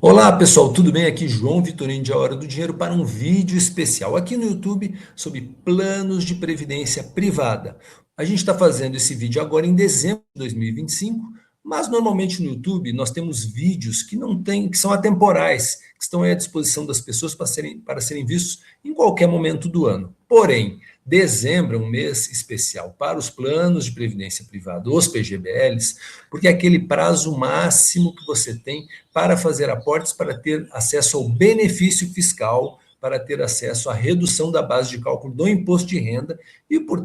Olá pessoal, tudo bem? Aqui João Vitorino de A Hora do Dinheiro para um vídeo especial aqui no YouTube sobre planos de previdência privada. A gente está fazendo esse vídeo agora em dezembro de 2025, mas normalmente no YouTube nós temos vídeos que não tem, que são atemporais, que estão à disposição das pessoas para serem vistos em qualquer momento do ano. Porém, dezembro é um mês especial para os planos de previdência privada, os PGBLs, porque é aquele prazo máximo que você tem para fazer aportes, para ter acesso ao benefício fiscal, para ter acesso à redução da base de cálculo do imposto de renda,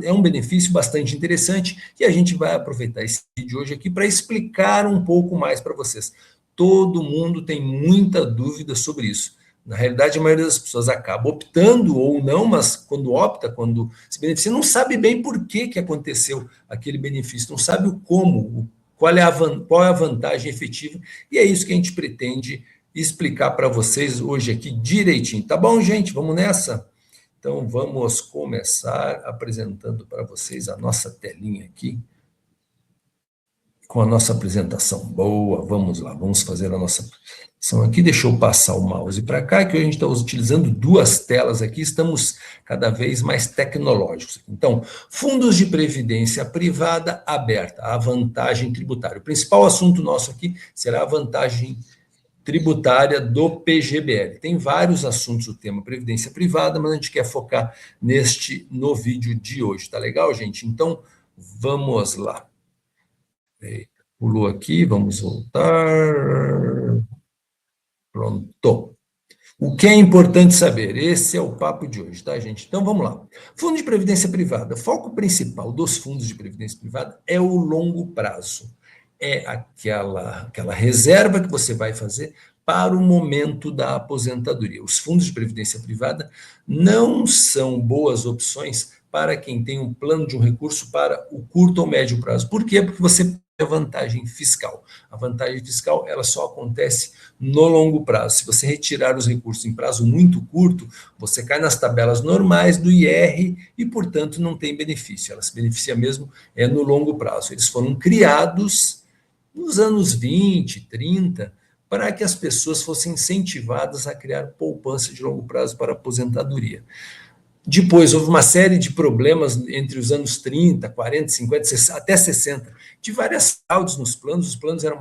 é um benefício bastante interessante, e a gente vai aproveitar esse vídeo hoje aqui para explicar um pouco mais para vocês. Todo mundo tem muita dúvida sobre isso. Na realidade, a maioria das pessoas acaba optando ou não, mas quando opta, quando se beneficia, não sabe bem por que aconteceu aquele benefício, não sabe o como, qual é a vantagem efetiva, e é isso que a gente pretende explicar para vocês hoje aqui direitinho. Tá bom, gente? Vamos nessa? Então, vamos começar apresentando para vocês a nossa telinha aqui, com a nossa apresentação. Boa, vamos lá, vamos fazer a nossa apresentação aqui. Deixa eu passar o mouse para cá, que hoje a gente está utilizando duas telas aqui, estamos cada vez mais tecnológicos. Então, fundos de previdência privada aberta, a vantagem tributária. O principal assunto nosso aqui será a vantagem tributária do PGBL. Tem vários assuntos do tema previdência privada, mas a gente quer focar no vídeo de hoje. Tá legal, gente? Então, vamos lá. Pulou aqui, vamos voltar. Pronto. O que é importante saber? Esse é o papo de hoje, tá, gente? Então vamos lá. Fundo de previdência privada. O foco principal dos fundos de previdência privada é o longo prazo. É aquela reserva que você vai fazer para o momento da aposentadoria. Os fundos de previdência privada não são boas opções para quem tem um plano de um recurso para o curto ou médio prazo. Por quê? Porque você tem a vantagem fiscal. A vantagem fiscal ela só acontece no longo prazo. Se você retirar os recursos em prazo muito curto, você cai nas tabelas normais do IR e, portanto, não tem benefício. Ela se beneficia mesmo no longo prazo. Eles foram criados nos anos 20, 30, para que as pessoas fossem incentivadas a criar poupança de longo prazo para aposentadoria. Depois, houve uma série de problemas entre os anos 30, 40, 50, 60, até 60, de várias fraudes nos planos, os planos eram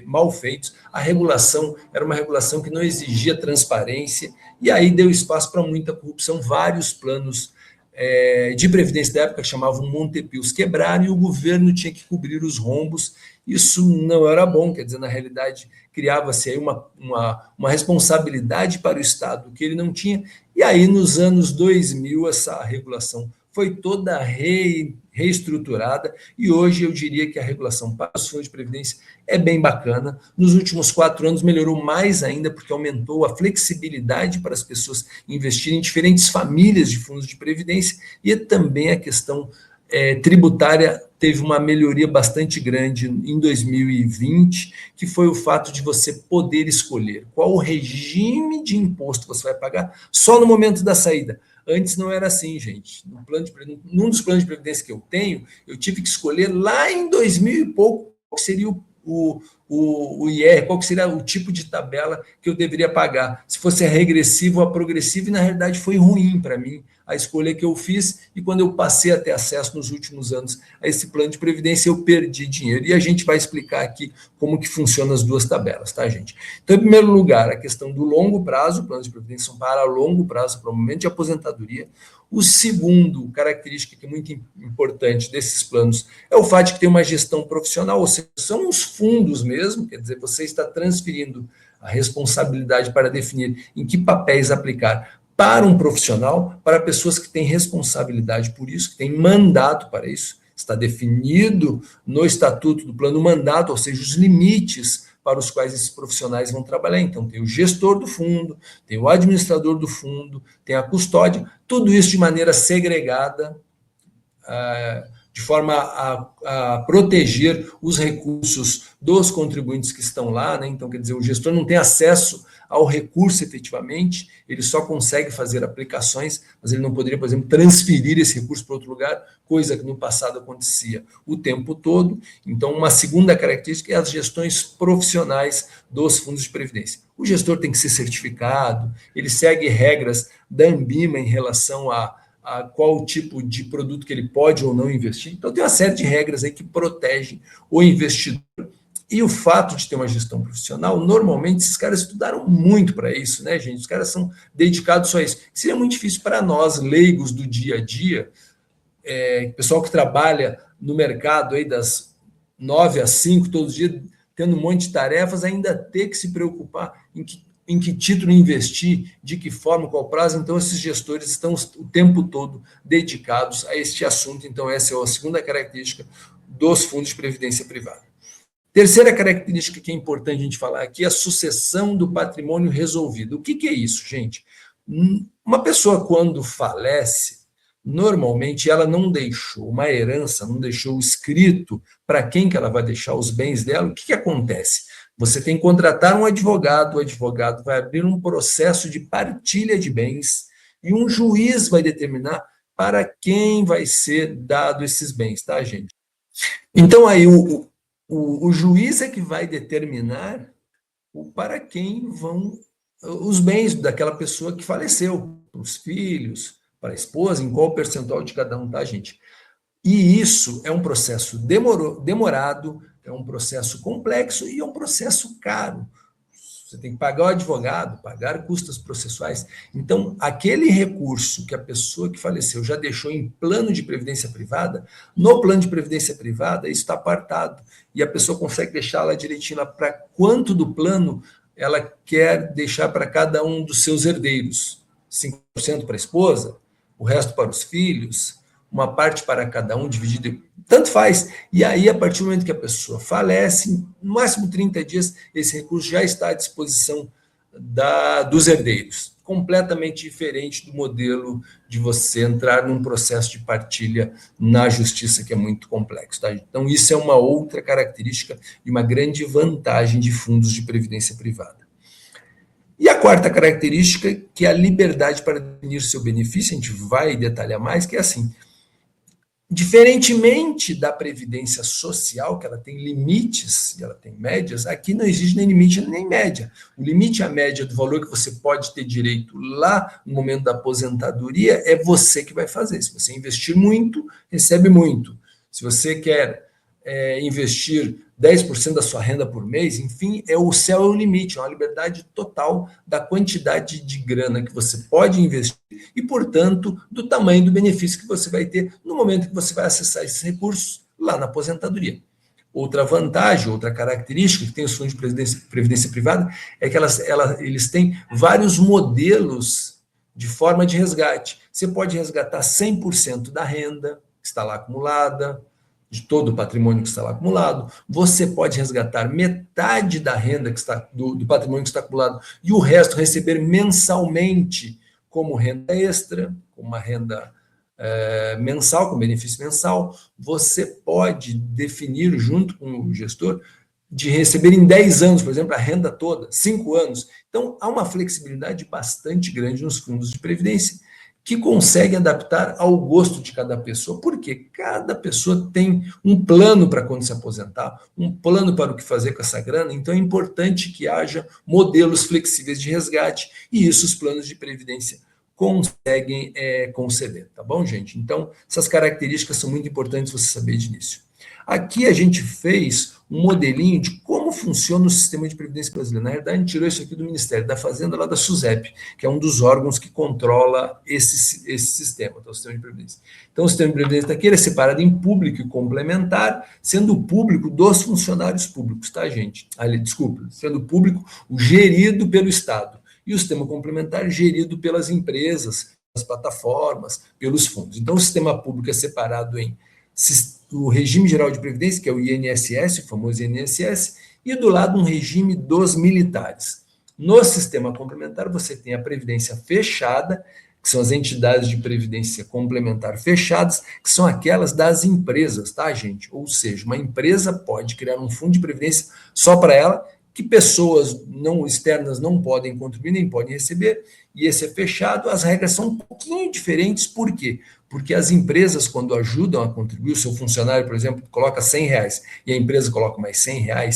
mal feitos, a regulação era uma regulação que não exigia transparência, e aí deu espaço para muita corrupção. Vários planos de previdência da época, que chamavam Montepios, quebraram, e o governo tinha que cobrir os rombos. Isso não era bom, quer dizer, na realidade, criava-se aí uma responsabilidade para o Estado que ele não tinha, e aí nos anos 2000 essa regulação foi toda reestruturada, e hoje eu diria que a regulação para os fundos de previdência é bem bacana. Nos últimos 4 anos melhorou mais ainda, porque aumentou a flexibilidade para as pessoas investirem em diferentes famílias de fundos de previdência, e também a questão tributária teve uma melhoria bastante grande em 2020, que foi o fato de você poder escolher qual o regime de imposto você vai pagar só no momento da saída. Antes não era assim, gente. Num dos planos de previdência que eu tenho, eu tive que escolher lá em 2000 e pouco qual seria o IR, qual seria o tipo de tabela que eu deveria pagar, se fosse a regressiva ou a progressiva, e na realidade foi ruim para mim a escolha que eu fiz, e quando eu passei a ter acesso nos últimos anos a esse plano de previdência, eu perdi dinheiro, e a gente vai explicar aqui como que funcionam as duas tabelas, tá, gente? Então, em primeiro lugar, a questão do longo prazo, planos de previdência são para longo prazo, para o momento de aposentadoria. O segundo característica que é muito importante desses planos é o fato de que tem uma gestão profissional, ou seja, são os fundos mesmo, quer dizer, você está transferindo a responsabilidade para definir em que papéis aplicar para um profissional, para pessoas que têm responsabilidade por isso, que têm mandato para isso. Está definido no estatuto do plano mandato, ou seja, os limites para os quais esses profissionais vão trabalhar. Então, tem o gestor do fundo, tem o administrador do fundo, tem a custódia, tudo isso de maneira segregada, de forma a proteger os recursos dos contribuintes que estão lá, né? Então, quer dizer, o gestor não tem acesso ao recurso efetivamente, ele só consegue fazer aplicações, mas ele não poderia, por exemplo, transferir esse recurso para outro lugar, coisa que no passado acontecia o tempo todo. Então, uma segunda característica é as gestões profissionais dos fundos de previdência. O gestor tem que ser certificado, ele segue regras da Anbima em relação a qual tipo de produto que ele pode ou não investir. Então, tem uma série de regras aí que protegem o investidor. E o fato de ter uma gestão profissional, normalmente esses caras estudaram muito para isso, né, gente? Os caras são dedicados só a isso. Seria muito difícil para nós, leigos do dia a dia, pessoal que trabalha no mercado aí das 9 às 5, todos os dias, tendo um monte de tarefas, ainda ter que se preocupar em que título investir, de que forma, qual prazo. Então, esses gestores estão o tempo todo dedicados a este assunto. Então, essa é a segunda característica dos fundos de previdência privada. Terceira característica que é importante a gente falar aqui é a sucessão do patrimônio resolvido. O que é isso, gente? Uma pessoa, quando falece, normalmente ela não deixou uma herança, não deixou escrito para quem que ela vai deixar os bens dela. O que acontece? Você tem que contratar um advogado, o advogado vai abrir um processo de partilha de bens e um juiz vai determinar para quem vai ser dado esses bens, tá, gente? Então, aí, o juiz é que vai determinar para quem vão os bens daquela pessoa que faleceu, para os filhos, para a esposa, em qual percentual de cada um, tá, gente? E isso é um processo demorado, é um processo complexo e é um processo caro. Você tem que pagar o advogado, pagar custas processuais. Então, aquele recurso que a pessoa que faleceu já deixou em plano de previdência privada, no plano de previdência privada, isso está apartado. E a pessoa consegue deixar lá direitinho para quanto do plano ela quer deixar para cada um dos seus herdeiros. 5% para a esposa, o resto para os filhos, uma parte para cada um, dividido, tanto faz. E aí, a partir do momento que a pessoa falece, no máximo 30 dias, esse recurso já está à disposição dos herdeiros. Completamente diferente do modelo de você entrar num processo de partilha na justiça, que é muito complexo. Tá? Então, isso é uma outra característica e uma grande vantagem de fundos de previdência privada. E a quarta característica, que é a liberdade para definir seu benefício, a gente vai detalhar mais, que é assim: diferentemente da previdência social, que ela tem limites e ela tem médias, aqui não existe nem limite nem média. O limite e a média do valor que você pode ter direito lá no momento da aposentadoria é você que vai fazer. Se você investir muito, recebe muito. Se você quer investir 10% da sua renda por mês, enfim, o céu é o limite, é uma liberdade total da quantidade de grana que você pode investir e, portanto, do tamanho do benefício que você vai ter no momento que você vai acessar esses recursos lá na aposentadoria. Outra vantagem, outra característica que tem os fundos de previdência privada é que eles têm vários modelos de forma de resgate. Você pode resgatar 100% da renda que está lá acumulada, de todo o patrimônio que está lá acumulado, você pode resgatar metade da renda que está do patrimônio que está acumulado e o resto receber mensalmente como renda extra, como uma renda mensal, com benefício mensal. Você pode definir junto com o gestor de receber em 10 anos, por exemplo, a renda toda, 5 anos. Então, há uma flexibilidade bastante grande nos fundos de previdência, que consegue adaptar ao gosto de cada pessoa, porque cada pessoa tem um plano para quando se aposentar, um plano para o que fazer com essa grana. Então é importante que haja modelos flexíveis de resgate, e isso os planos de previdência conseguem conceder, tá bom, gente? Então, essas características são muito importantes você saber de início. Aqui a gente fez um modelinho de como funciona o sistema de previdência brasileiro. Na verdade, a gente tirou isso aqui do Ministério da Fazenda, lá da SUSEP, que é um dos órgãos que controla esse sistema, tá? O sistema de previdência. Então, o sistema de previdência está aqui, ele é separado em público e complementar, sendo o público dos funcionários públicos, tá, gente? Desculpa, sendo o público o gerido pelo Estado, e o sistema complementar gerido pelas empresas, pelas plataformas, pelos fundos. Então, o sistema público é separado em o regime geral de previdência, que é o INSS, o famoso INSS, e do lado um regime dos militares. No sistema complementar, você tem a previdência fechada, que são as entidades de previdência complementar fechadas, que são aquelas das empresas, tá, gente? Ou seja, uma empresa pode criar um fundo de previdência só para ela, que pessoas não externas não podem contribuir, nem podem receber, e esse é fechado. As regras são um pouquinho diferentes, por quê? Porque as empresas, quando ajudam a contribuir, o seu funcionário, por exemplo, coloca R$ 100 e a empresa coloca mais R$ 100,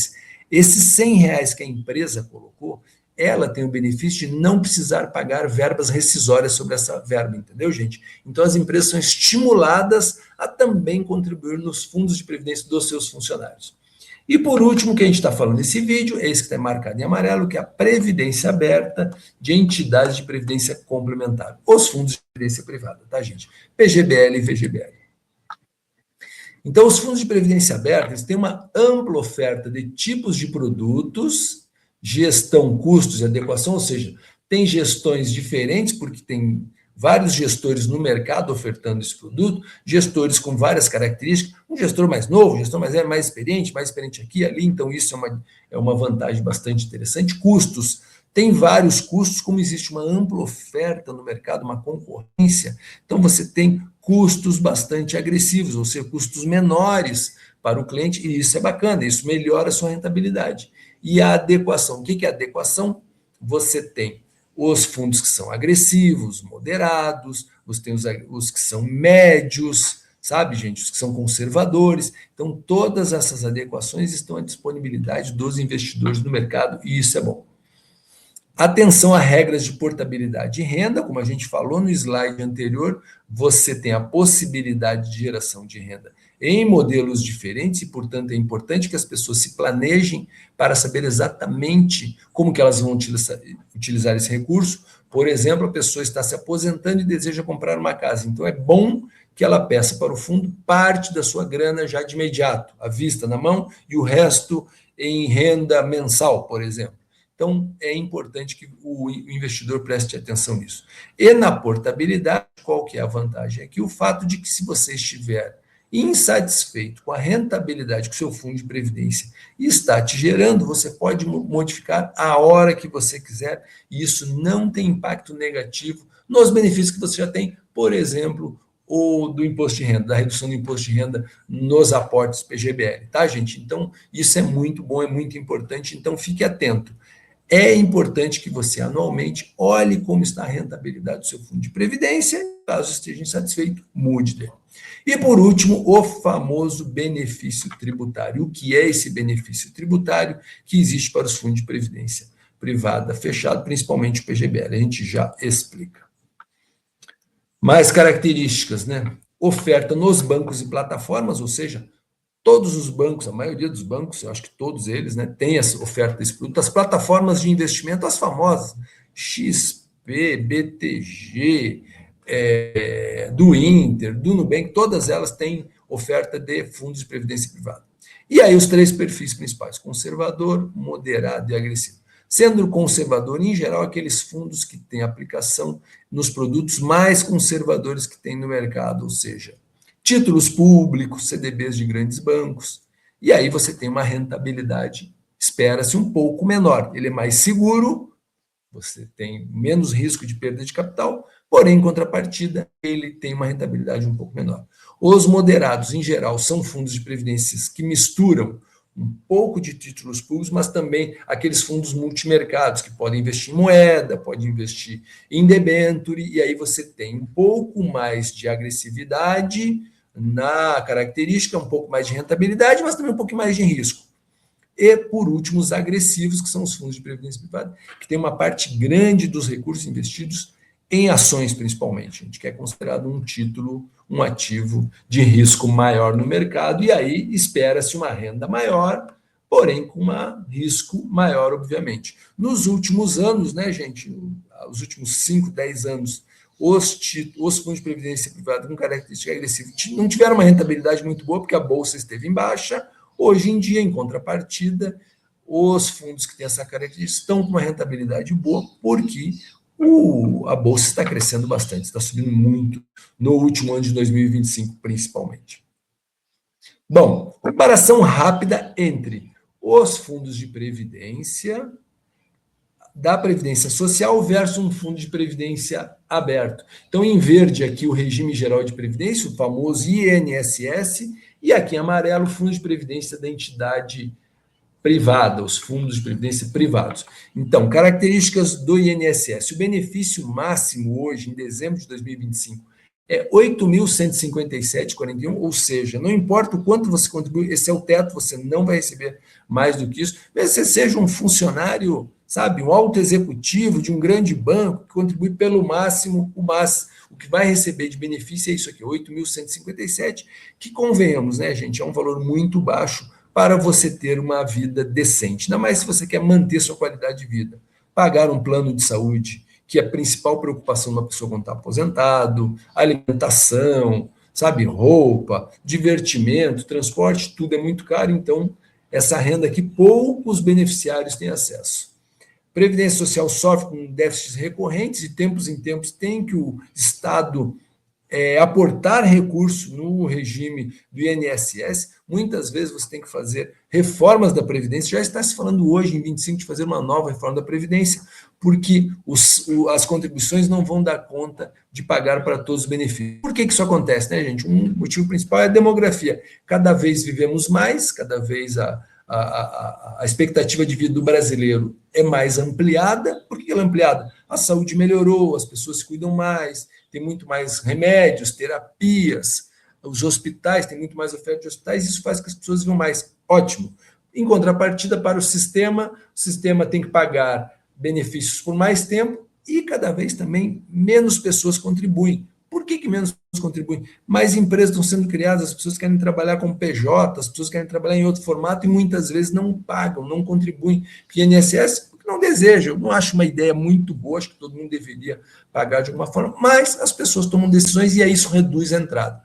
esses R$ 100 que a empresa colocou, ela tem o benefício de não precisar pagar verbas rescisórias sobre essa verba, entendeu, gente? Então, as empresas são estimuladas a também contribuir nos fundos de previdência dos seus funcionários. E por último, o que a gente está falando nesse vídeo, é esse que está marcado em amarelo, que é a previdência aberta de entidades de previdência complementar, os fundos de previdência privada, tá, gente? PGBL e VGBL. Então, os fundos de previdência aberta, eles têm uma ampla oferta de tipos de produtos, gestão, custos e adequação, ou seja, tem gestões diferentes, porque tem vários gestores no mercado ofertando esse produto, gestores com várias características, um gestor mais novo, um gestor mais experiente aqui e ali, então isso é uma vantagem bastante interessante. Custos, tem vários custos, como existe uma ampla oferta no mercado, uma concorrência, então você tem custos bastante agressivos, ou seja, custos menores para o cliente, e isso é bacana, isso melhora a sua rentabilidade. E a adequação, o que é adequação? Você tem os fundos que são agressivos, moderados, você tem os que são médios, sabe, gente? Os que são conservadores. Então, todas essas adequações estão à disponibilidade dos investidores no mercado, e isso é bom. Atenção a regras de portabilidade de renda, como a gente falou no slide anterior, você tem a possibilidade de geração de renda em modelos diferentes e, portanto, é importante que as pessoas se planejem para saber exatamente como que elas vão utilizar esse recurso. Por exemplo, a pessoa está se aposentando e deseja comprar uma casa, então é bom que ela peça para o fundo parte da sua grana já de imediato, à vista, na mão, e o resto em renda mensal, por exemplo. Então, é importante que o investidor preste atenção nisso. E na portabilidade, qual que é a vantagem? É que o fato de que, se você estiver insatisfeito com a rentabilidade que o seu fundo de previdência está te gerando, você pode modificar a hora que você quiser, e isso não tem impacto negativo nos benefícios que você já tem, por exemplo, ou do imposto de renda, da redução do imposto de renda nos aportes PGBL, tá, gente? Então, isso é muito bom, é muito importante, então fique atento. É importante que você anualmente olhe como está a rentabilidade do seu fundo de previdência, caso esteja insatisfeito, mude dele. E por último, o famoso benefício tributário. O que é esse benefício tributário que existe para os fundos de previdência privada fechado, principalmente o PGBL? A gente já explica. Mais características, né? Oferta nos bancos e plataformas, ou seja, todos os bancos, a maioria dos bancos, eu acho que todos eles, né, tem essa oferta desse produto. As plataformas de investimento, as famosas, XP, BTG, do Inter, do Nubank, todas elas têm oferta de fundos de previdência privada. E aí os três perfis principais, conservador, moderado e agressivo. Sendo conservador, em geral, aqueles fundos que têm aplicação nos produtos mais conservadores que tem no mercado, ou seja, títulos públicos, CDBs de grandes bancos, e aí você tem uma rentabilidade, espera-se, um pouco menor. Ele é mais seguro, você tem menos risco de perda de capital, porém, em contrapartida, ele tem uma rentabilidade um pouco menor. Os moderados, em geral, são fundos de previdências que misturam um pouco de títulos públicos, mas também aqueles fundos multimercados, que podem investir em moeda, podem investir em debênture, e aí você tem um pouco mais de agressividade na característica, um pouco mais de rentabilidade, mas também um pouco mais de risco. E, por último, os agressivos, que são os fundos de previdência privada, que tem uma parte grande dos recursos investidos em ações, principalmente. A gente quer considerado um título, um ativo de risco maior no mercado, e aí espera-se uma renda maior, porém com um risco maior, obviamente. Nos últimos anos, né, gente, os últimos 5, 10 anos, os fundos de previdência privada com característica agressiva não tiveram uma rentabilidade muito boa, porque a bolsa esteve em baixa. Hoje em dia, em contrapartida, os fundos que têm essa característica estão com uma rentabilidade boa, porque a bolsa está crescendo bastante, está subindo muito no último ano de 2025, principalmente. Bom, comparação rápida entre os fundos de previdência da Previdência Social versus um fundo de previdência aberto. Então, em verde aqui o regime geral de previdência, o famoso INSS, e aqui em amarelo o fundo de previdência da entidade privada, os fundos de previdência privados. Então, características do INSS. O benefício máximo hoje, em dezembro de 2025, é 8.157,41, ou seja, não importa o quanto você contribui, esse é o teto, você não vai receber mais do que isso. Mesmo que você seja um funcionário, sabe, um alto executivo de um grande banco, que contribui pelo máximo, o que vai receber de benefício é isso aqui, 8.157, que convenhamos, né, gente, é um valor muito baixo para você ter uma vida decente. Ainda mais se você quer manter sua qualidade de vida. Pagar um plano de saúde, que é a principal preocupação de uma pessoa quando está aposentado, alimentação, sabe, roupa, divertimento, transporte, tudo é muito caro, então essa renda aqui poucos beneficiários têm acesso. Previdência Social sofre com déficits recorrentes e tempos em tempos tem que o Estado aportar recurso no regime do INSS, muitas vezes você tem que fazer reformas da Previdência. Já está se falando hoje, em 25, de fazer uma nova reforma da Previdência, porque as contribuições não vão dar conta de pagar para todos os benefícios. Por que isso acontece, né, gente? Um motivo principal é a demografia. Cada vez vivemos mais, cada vez a expectativa de vida do brasileiro é mais ampliada. Por que ela é ampliada? A saúde melhorou, as pessoas se cuidam mais, tem muito mais remédios, terapias, os hospitais, tem muito mais oferta de hospitais, isso faz com que as pessoas vivam mais. Ótimo. Em contrapartida, para o sistema tem que pagar benefícios por mais tempo e cada vez também menos pessoas contribuem. Por que menos pessoas contribuem? Mais empresas estão sendo criadas, as pessoas querem trabalhar com PJ, as pessoas querem trabalhar em outro formato e muitas vezes não pagam, não contribuem. Porque INSS não deseja, eu não acho uma ideia muito boa, acho que todo mundo deveria pagar de alguma forma, mas as pessoas tomam decisões e aí isso reduz a entrada.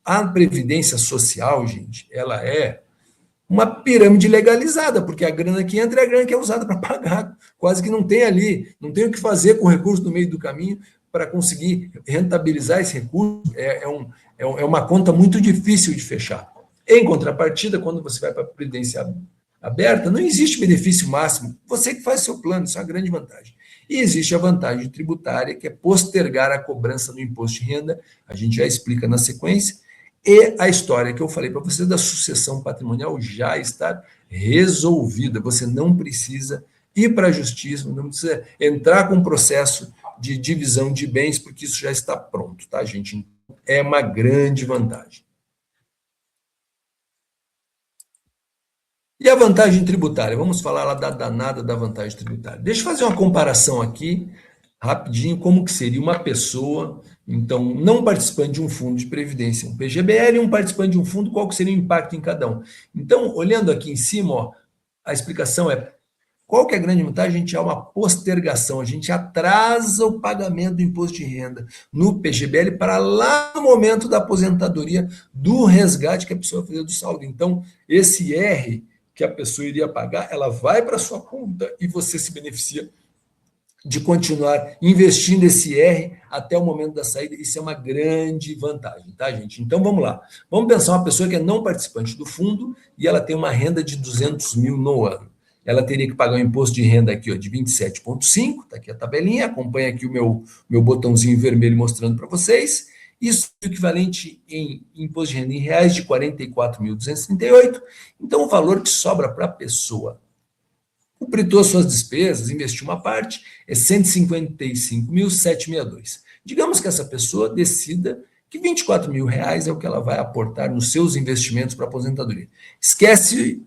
A Previdência Social, gente, ela é uma pirâmide legalizada, porque a grana que entra é a grana que é usada para pagar, quase que não tem ali, não tem o que fazer com o recurso no meio do caminho para conseguir rentabilizar esse recurso, é uma conta muito difícil de fechar. Em contrapartida, quando você vai para a Previdência aberta, não existe benefício máximo, você que faz seu plano, isso é uma grande vantagem. E existe a vantagem tributária, que é postergar a cobrança do imposto de renda, a gente já explica na sequência, e a história que eu falei para você da sucessão patrimonial já está resolvida, você não precisa ir para a justiça, não precisa entrar com um processo de divisão de bens, porque isso já está pronto, tá, gente? É uma grande vantagem. E a vantagem tributária? Vamos falar lá da danada da vantagem tributária. Deixa eu fazer uma comparação aqui, rapidinho, como que seria uma pessoa, então, não participante de um fundo de previdência, um PGBL, e um participante de um fundo, qual que seria o impacto em cada um? Então, olhando aqui em cima, ó, a explicação é, qual que é a grande vantagem? A gente há uma postergação, a gente atrasa o pagamento do imposto de renda no PGBL para lá no momento da aposentadoria, do resgate que a pessoa vai fazer do saldo. Então, esse R que a pessoa iria pagar, ela vai para a sua conta e você se beneficia de continuar investindo esse R até o momento da saída. Isso é uma grande vantagem, tá, gente? Então, vamos lá. Vamos pensar uma pessoa que é não participante do fundo e ela tem uma renda de 200 mil no ano. Ela teria que pagar um imposto de renda aqui, ó, de 27,5, tá aqui a tabelinha, acompanha aqui o meu botãozinho vermelho mostrando para vocês. Isso é o equivalente em imposto de renda em reais de 44.238. Então, o valor que sobra para a pessoa completou suas despesas, investiu uma parte, é 155.762. Digamos que essa pessoa decida que 24 mil reais é o que ela vai aportar nos seus investimentos para aposentadoria. Esquece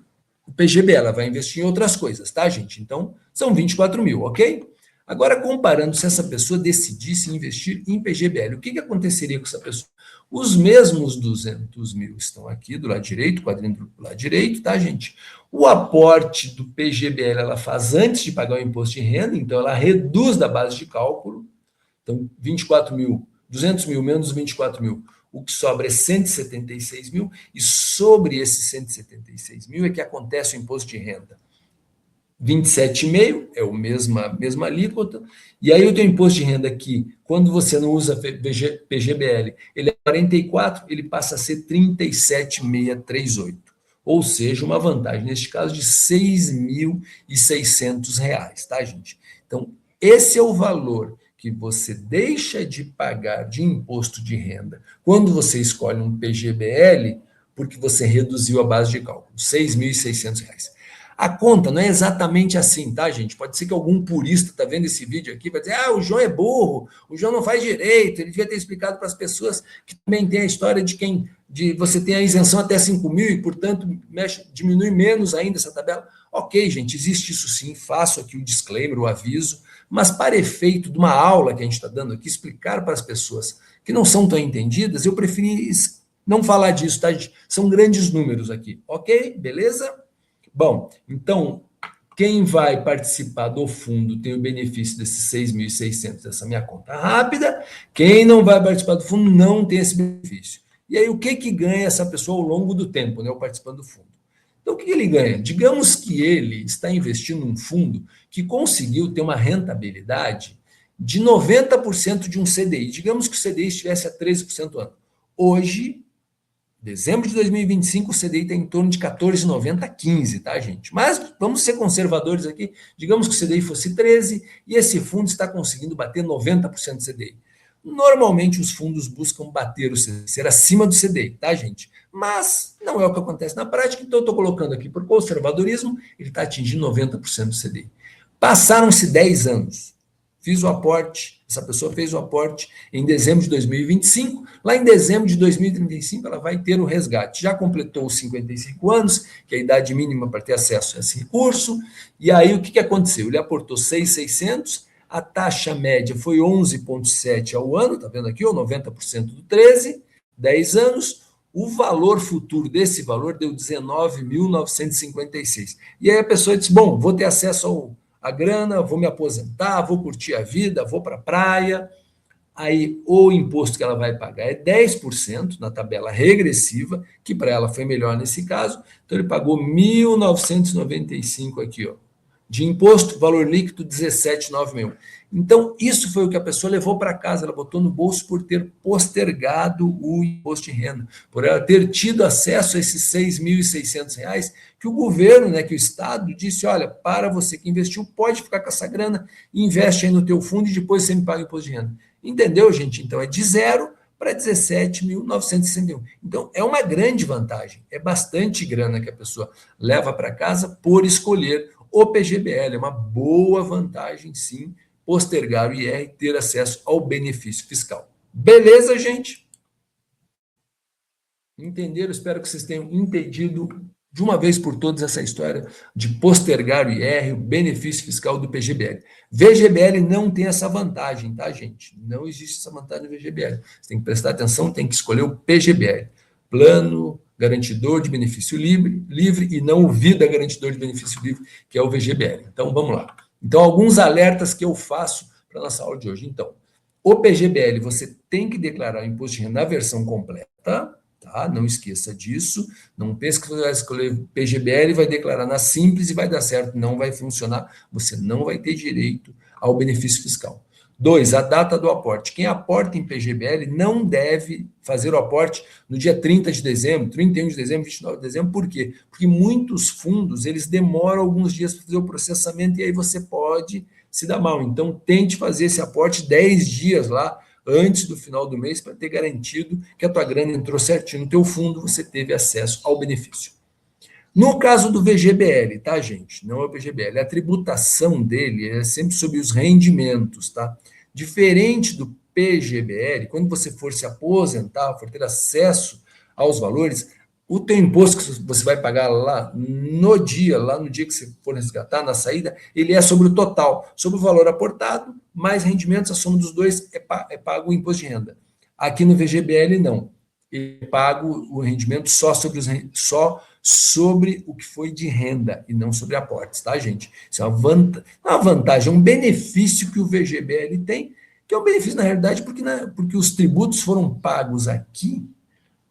o PGB, ela vai investir em outras coisas, tá, gente? Então, são 24 mil, ok? Agora, comparando, se essa pessoa decidisse investir em PGBL, o que aconteceria com essa pessoa? Os mesmos 200 mil estão aqui do lado direito, quadrinho do lado direito, tá, gente? O aporte do PGBL ela faz antes de pagar o imposto de renda, então ela reduz da base de cálculo. Então, 24 mil, 200 mil menos 24 mil, o que sobra é 176 mil, e sobre esses 176 mil é que acontece o imposto de renda. 27,5 é a mesma alíquota, e aí o teu imposto de renda aqui, quando você não usa PGBL, ele é 44, ele passa a ser 37,638. ou seja, uma vantagem, neste caso, de R$ 6.600, tá, gente? Então, esse é o valor que você deixa de pagar de imposto de renda quando você escolhe um PGBL, porque você reduziu a base de cálculo, R$ 6.600. A conta não é exatamente assim, tá, gente? Pode ser que algum purista tá vendo esse vídeo aqui vai dizer: o João é burro, o João não faz direito, ele devia ter explicado para as pessoas que também tem a história de você tem a isenção até 5 mil e, portanto, diminui menos ainda essa tabela. Ok, gente, existe isso sim, faço aqui o disclaimer, o aviso, mas para efeito de uma aula que a gente está dando aqui, explicar para as pessoas que não são tão entendidas, eu preferi não falar disso, tá, gente? São grandes números aqui, ok? Beleza? Bom, então, quem vai participar do fundo tem o benefício desses 6.600, dessa minha conta rápida. Quem não vai participar do fundo não tem esse benefício. E aí, o que ganha essa pessoa ao longo do tempo, né, participando do fundo? Então, o que ele ganha? Digamos que ele está investindo num fundo que conseguiu ter uma rentabilidade de 90% de um CDI. Digamos que o CDI estivesse a 13% ao ano. Hoje, dezembro de 2025, o CDI está em torno de 14,90 a 15, tá, gente? Mas vamos ser conservadores aqui. Digamos que o CDI fosse 13 e esse fundo está conseguindo bater 90% do CDI. Normalmente os fundos buscam bater o CDI, ser acima do CDI, tá, gente? Mas não é o que acontece na prática, então eu estou colocando aqui por conservadorismo, ele está atingindo 90% do CDI. Passaram-se 10 anos. Fiz o aporte, essa pessoa fez o aporte em dezembro de 2025, lá em dezembro de 2035 ela vai ter o resgate. Já completou os 55 anos, que é a idade mínima para ter acesso a esse recurso, e aí o que aconteceu? Ele aportou 6.600, a taxa média foi 11,7 ao ano, tá vendo aqui, ou 90% do 13, 10 anos, o valor futuro desse valor deu 19.956. E aí a pessoa disse, bom, vou ter acesso a grana, vou me aposentar, vou curtir a vida, vou para a praia. Aí o imposto que ela vai pagar é 10% na tabela regressiva, que para ela foi melhor nesse caso. Então ele pagou 1.995 aqui, ó, de imposto, valor líquido 17,961. Então isso foi o que a pessoa levou para casa, ela botou no bolso por ter postergado o imposto de renda, por ela ter tido acesso a esses R$ 6.600 que o governo, né, que o Estado disse, olha, para você que investiu, pode ficar com essa grana, investe aí no teu fundo e depois você me paga o imposto de renda. Entendeu, gente? Então é de 0 para 17.961. Então é uma grande vantagem, é bastante grana que a pessoa leva para casa por escolher o PGBL. É uma boa vantagem, sim, postergar o IR e ter acesso ao benefício fiscal. Beleza, gente? Entenderam? Espero que vocês tenham entendido de uma vez por todas essa história de postergar o IR, o benefício fiscal do PGBL. VGBL não tem essa vantagem, tá, gente? Não existe essa vantagem no VGBL. Você tem que prestar atenção, tem que escolher o PGBL. Plano Garantidor de Benefício Livre e não o Vida Garantidor de Benefício Livre, que é o VGBL. Então, vamos lá. Então, alguns alertas que eu faço para a nossa aula de hoje. Então, o PGBL, você tem que declarar o imposto de renda na versão completa, tá? Não esqueça disso. Não pense que você vai escolher PGBL e vai declarar na simples e vai dar certo. Não vai funcionar. Você não vai ter direito ao benefício fiscal. 2, a data do aporte. Quem aporta em PGBL não deve fazer o aporte no dia 30 de dezembro, 31 de dezembro, 29 de dezembro. Por quê? Porque muitos fundos, eles demoram alguns dias para fazer o processamento e aí você pode se dar mal. Então, tente fazer esse aporte 10 dias lá, antes do final do mês, para ter garantido que a tua grana entrou certinho no teu fundo, você teve acesso ao benefício. No caso do VGBL, tá, gente? Não é o PGBL. A tributação dele é sempre sobre os rendimentos, tá? Diferente do PGBL, quando você for se aposentar, for ter acesso aos valores, o teu imposto que você vai pagar lá no dia que você for resgatar, na saída, ele é sobre o total, sobre o valor aportado, mais rendimentos, a soma dos dois é pago o imposto de renda. Aqui no VGBL, não. Ele paga o rendimento só sobre o que foi de renda e não sobre aportes, tá, gente? Isso é uma vantagem, um benefício que o VGBL tem, que é um benefício, na realidade, porque os tributos foram pagos aqui,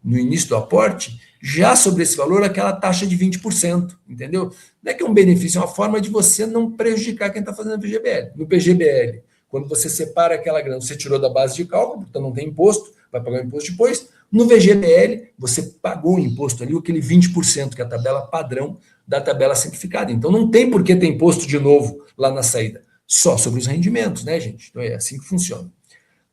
no início do aporte, já sobre esse valor, aquela taxa de 20%, entendeu? Não é que é um benefício, é uma forma de você não prejudicar quem está fazendo VGBL. No PGBL, quando você separa aquela grana, você tirou da base de cálculo, então não tem imposto, vai pagar o imposto depois, No VGBL, você pagou o imposto ali, aquele 20%, que é a tabela padrão da tabela simplificada. Então, não tem por que ter imposto de novo lá na saída. Só sobre os rendimentos, né, gente? Então, é assim que funciona.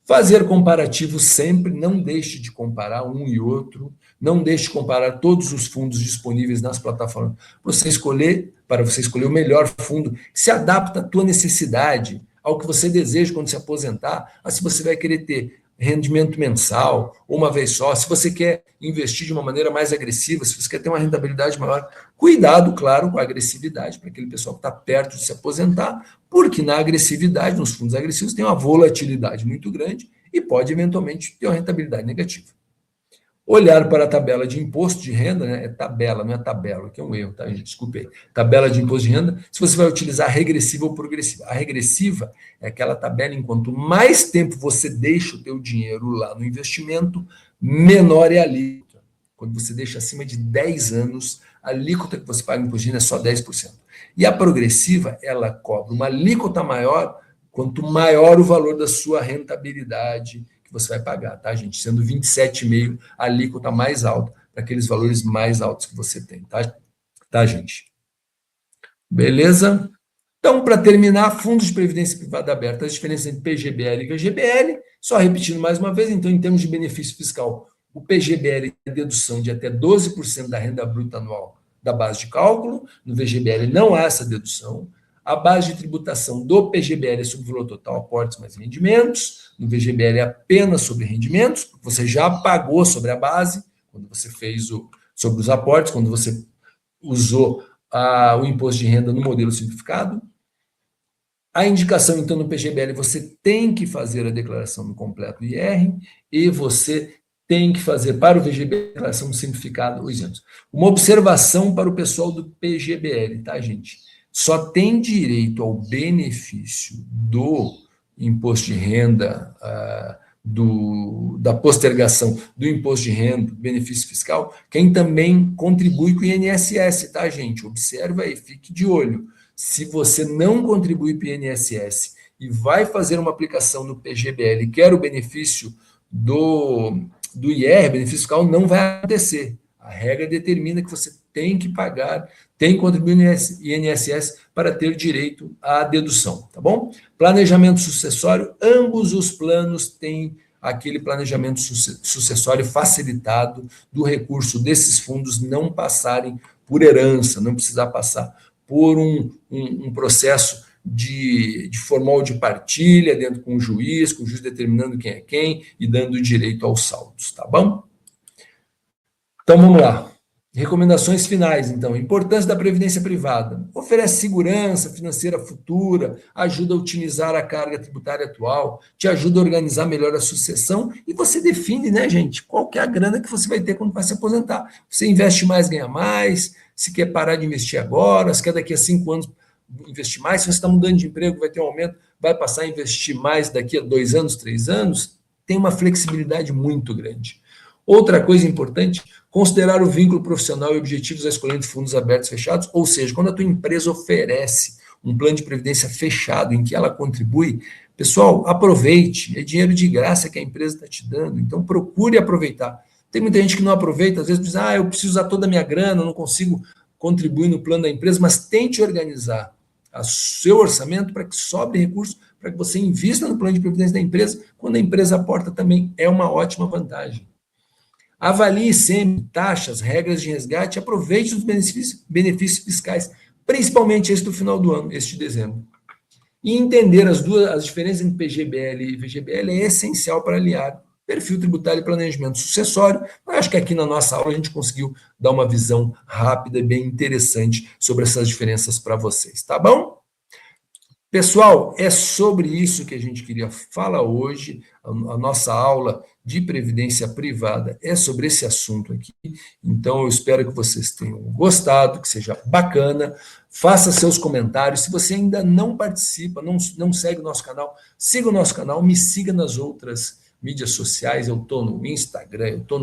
Fazer comparativo sempre, não deixe de comparar um e outro, não deixe de comparar todos os fundos disponíveis nas plataformas para você escolher o melhor fundo que se adapta à tua necessidade, ao que você deseja quando se aposentar, se você vai querer ter rendimento mensal, ou uma vez só, se você quer investir de uma maneira mais agressiva, se você quer ter uma rentabilidade maior, cuidado, claro, com a agressividade, para aquele pessoal que está perto de se aposentar, porque na agressividade, nos fundos agressivos, tem uma volatilidade muito grande e pode eventualmente ter uma rentabilidade negativa. Olhar para a tabela de imposto de renda, né? É tabela, não é tabela, que é um erro, tá, gente? Desculpe aí. Tabela de imposto de renda, se você vai utilizar a regressiva ou progressiva. A regressiva é aquela tabela em quanto mais tempo você deixa o teu dinheiro lá no investimento, menor é a alíquota. Quando você deixa acima de 10 anos, a alíquota que você paga em imposto de renda é só 10%. E a progressiva, ela cobra uma alíquota maior, quanto maior o valor da sua rentabilidade que você vai pagar, tá, gente? Sendo 27,5% a alíquota mais alta, para aqueles valores mais altos que você tem, tá? Tá, gente? Beleza? Então, para terminar, fundos de previdência privada aberta, as diferenças entre PGBL e VGBL, só repetindo mais uma vez, então, em termos de benefício fiscal, o PGBL tem dedução de até 12% da renda bruta anual da base de cálculo, no VGBL não há essa dedução. A base de tributação do PGBL é sobre o valor total, aportes mais rendimentos. No VGBL é apenas sobre rendimentos, porque você já pagou sobre a base, quando você fez sobre os aportes, quando você usou o imposto de renda no modelo simplificado. A indicação, então, no PGBL, você tem que fazer a declaração no completo IR e você tem que fazer para o VGBL a declaração simplificada os anos. Uma observação para o pessoal do PGBL, tá, gente? Só tem direito ao benefício do imposto de renda, da postergação do imposto de renda, benefício fiscal, quem também contribui com o INSS, tá, gente? Observa aí, fique de olho. Se você não contribui para o INSS e vai fazer uma aplicação no PGBL e quer o benefício do IR, benefício fiscal, não vai acontecer. A regra determina que você tem que pagar, tem que contribuir no INSS para ter direito à dedução, tá bom? Planejamento sucessório, ambos os planos têm aquele planejamento sucessório facilitado do recurso desses fundos não passarem por herança, não precisar passar por um processo de formal de partilha dentro com o juiz determinando quem é quem e dando direito aos saldos, tá bom? Então, vamos lá. Recomendações finais, então. Importância da previdência privada. Oferece segurança financeira futura, ajuda a otimizar a carga tributária atual, te ajuda a organizar melhor a sucessão e você define, né, gente, qual que é a grana que você vai ter quando vai se aposentar. Você investe mais, ganha mais, se quer parar de investir agora, se quer daqui a 5 anos investir mais, se você está mudando de emprego, vai ter um aumento, vai passar a investir mais daqui a 2 anos, 3 anos, tem uma flexibilidade muito grande. Outra coisa importante, considerar o vínculo profissional e objetivos à escolha de fundos abertos e fechados, ou seja, quando a tua empresa oferece um plano de previdência fechado em que ela contribui, pessoal, aproveite, é dinheiro de graça que a empresa está te dando, então procure aproveitar. Tem muita gente que não aproveita, às vezes diz, eu preciso usar toda a minha grana, não consigo contribuir no plano da empresa, mas tente organizar o seu orçamento para que sobre recurso, para que você invista no plano de previdência da empresa, quando a empresa aporta também é uma ótima vantagem. Avalie sempre taxas, regras de resgate, aproveite os benefícios fiscais, principalmente este do final do ano, este de dezembro. E entender as diferenças entre PGBL e VGBL é essencial para alinhar perfil tributário e planejamento sucessório. Eu acho que aqui na nossa aula a gente conseguiu dar uma visão rápida e bem interessante sobre essas diferenças para vocês, tá bom? Pessoal, é sobre isso que a gente queria falar hoje. A nossa aula de previdência privada é sobre esse assunto aqui. Então, eu espero que vocês tenham gostado, que seja bacana. Faça seus comentários. Se você ainda não participa, não segue o nosso canal, siga o nosso canal, me siga nas outras mídias sociais. Eu estou no Instagram, eu estou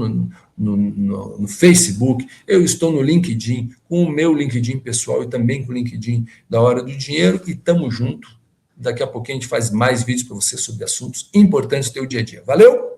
no Facebook, eu estou no LinkedIn, com o meu LinkedIn pessoal e também com o LinkedIn da Hora do Dinheiro, e estamos juntos. Daqui a pouquinho a gente faz mais vídeos para você sobre assuntos importantes do teu dia a dia. Valeu?